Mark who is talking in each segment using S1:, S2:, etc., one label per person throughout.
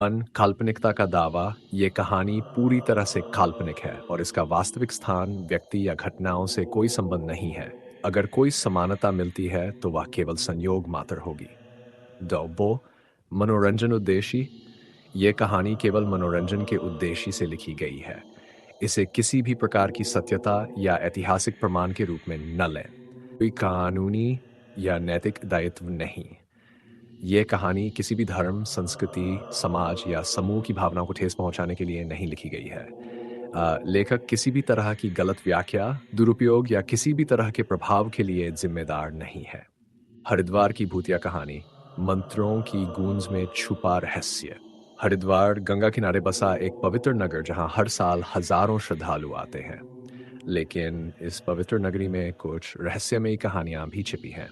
S1: काल्पनिकता का दावा। ये कहानी पूरी तरह से काल्पनिक है और इसका वास्तविक स्थान, व्यक्ति या घटनाओं से कोई संबंध नहीं है। अगर कोई समानता मिलती है तो वह केवल संयोग मात्र होगी। दो मनोरंजन उद्देश्य। ये कहानी केवल मनोरंजन के उद्देश्य से लिखी गई है। इसे किसी भी प्रकार की सत्यता या ऐतिहासिक प्रमाण के रूप में न लें। कोई कानूनी या नैतिक दायित्व नहीं। ये कहानी किसी भी धर्म, संस्कृति, समाज या समूह की भावनाओं को ठेस पहुंचाने के लिए नहीं लिखी गई है। लेखक किसी भी तरह की गलत व्याख्या, दुरुपयोग या किसी भी तरह के प्रभाव के लिए जिम्मेदार नहीं है। हरिद्वार की भूतिया कहानी। मंत्रों की गूंज में छुपा रहस्य। हरिद्वार गंगा किनारे बसा एक पवित्र नगर जहां हर साल हजारों श्रद्धालु आते हैं। लेकिन इस पवित्र नगरी में कुछ रहस्यमयी कहानियां भी छिपी हैं।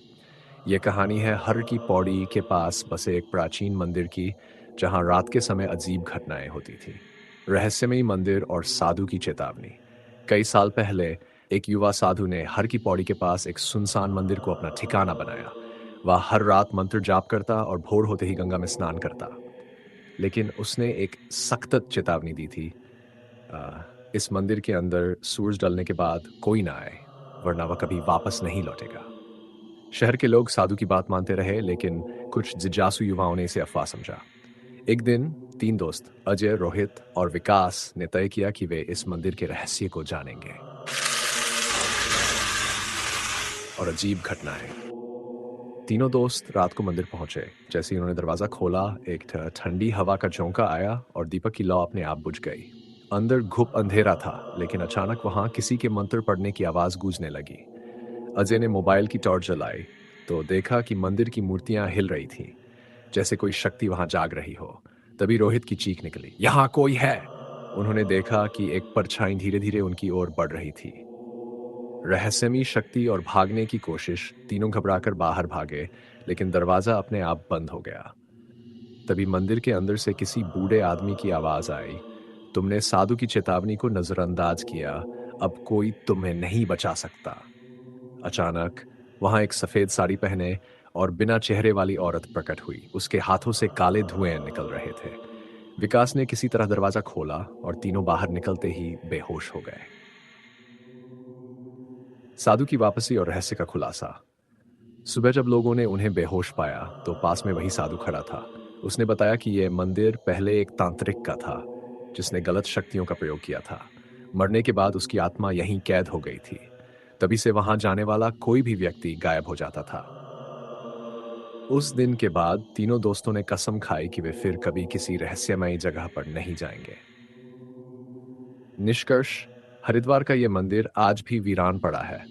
S1: ये कहानी है हर की पौड़ी के पास बसे एक प्राचीन मंदिर की, जहां रात के समय अजीब घटनाएं होती थी। रहस्यमयी मंदिर और साधु की चेतावनी। कई साल पहले एक युवा साधु ने हर की पौड़ी के पास एक सुनसान मंदिर को अपना ठिकाना बनाया। वह हर रात मंत्र जाप करता और भोर होते ही गंगा में स्नान करता। लेकिन उसने एक सख्त चेतावनी दी थी। अ, इस मंदिर के अंदर सूरज ढलने के बाद कोई ना आए, वरना वह कभी वापस नहीं लौटेगा। शहर के लोग साधु की बात मानते रहे, लेकिन कुछ जिज्ञासु युवाओं ने इसे अफवाह समझा। एक दिन तीन दोस्त अजय, रोहित और विकास ने तय किया कि वे इस मंदिर के रहस्य को जानेंगे। और अजीब घटनाएं। तीनों दोस्त रात को मंदिर पहुंचे। जैसे ही उन्होंने दरवाजा खोला, एक ठंडी हवा का झोंका आया और दीपक की लौ अपने आप बुझ गई। अंदर घुप अंधेरा था, लेकिन अचानक वहां किसी के मंत्र पढ़ने की आवाज गूंजने लगी। अजय ने मोबाइल की टॉर्च जलाई तो देखा कि मंदिर की मूर्तियां हिल रही थीं, जैसे कोई शक्ति वहां जाग रही हो। तभी रोहित की चीख निकली, यहाँ कोई है। उन्होंने देखा कि एक परछाई धीरे धीरे उनकी ओर बढ़ रही थी। रहस्यमयी शक्ति और भागने की कोशिश। तीनों घबराकर बाहर भागे, लेकिन दरवाजा अपने आप बंद हो गया। तभी मंदिर के अंदर से किसी बूढ़े आदमी की आवाज आई, तुमने साधु की चेतावनी को नजरअंदाज किया, अब कोई तुम्हें नहीं बचा सकता। अचानक वहां एक सफेद साड़ी पहने और बिना चेहरे वाली औरत प्रकट हुई। उसके हाथों से काले धुएं निकल रहे थे। विकास ने किसी तरह दरवाजा खोला और तीनों बाहर निकलते ही बेहोश हो गए। साधु की वापसी और रहस्य का खुलासा। सुबह जब लोगों ने उन्हें बेहोश पाया तो पास में वही साधु खड़ा था। उसने बताया कि यह मंदिर पहले एक तांत्रिक का था, जिसने गलत शक्तियों का प्रयोग किया था। मरने के बाद उसकी आत्मा यहीं कैद हो गई थी। तभी से वहां जाने वाला कोई भी व्यक्ति गायब हो जाता था। उस दिन के बाद तीनों दोस्तों ने कसम खाई कि वे फिर कभी किसी रहस्यमयी जगह पर नहीं जाएंगे। निष्कर्ष। हरिद्वार का यह मंदिर आज भी वीरान पड़ा है।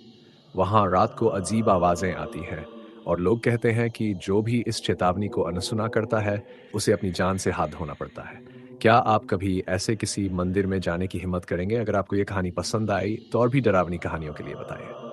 S1: वहां रात को अजीब आवाजें आती हैं और लोग कहते हैं कि जो भी इस चेतावनी को अनसुना करता है, उसे अपनी जान से हाथ धोना पड़ता है। क्या आप कभी ऐसे किसी मंदिर में जाने की हिम्मत करेंगे? अगर आपको ये कहानी पसंद आई तो और भी डरावनी कहानियों के लिए बताइए।